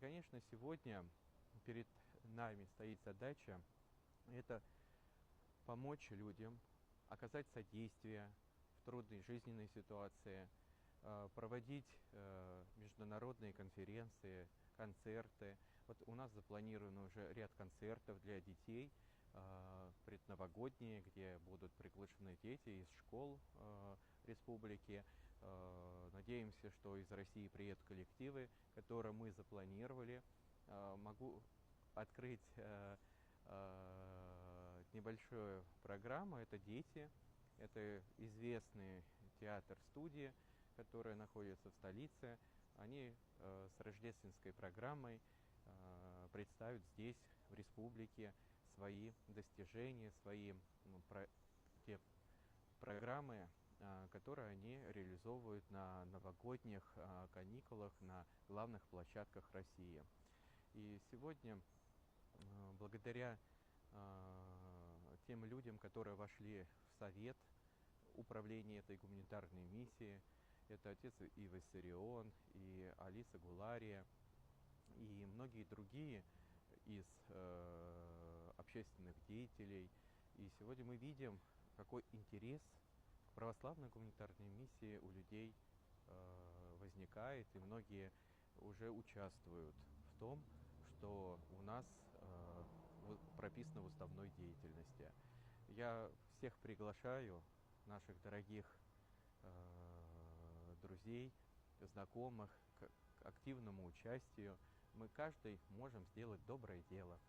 конечно, сегодня перед нами стоит задача — это помочь людям, оказать содействие в трудной жизненной ситуации, проводить международные конференции, концерты. Вот у нас запланирован уже ряд концертов для детей, предновогодние, где будут приглашены дети из школ республики. Надеемся, что из России приедут коллективы, которые мы запланировали. Могу открыть небольшую программу. Это дети, это известный театр-студия, которая находится в столице. Они с рождественской программой представят здесь, в республике, свои достижения, свои те программы, которые они реализовывают на новогодних каникулах на главных площадках России. И сегодня, благодаря тем людям, которые вошли в совет управления этой гуманитарной миссии, это отец Ива Иссарион и Алиса Гулария и многие другие из общественных деятелей. И сегодня мы видим, какой интерес к православной гуманитарной миссии у людей возникает, и многие уже участвуют в том, что у нас прописано в уставной деятельности. Я всех приглашаю, наших дорогих друзей, знакомых, к активному участию. Мы каждый можем сделать доброе дело.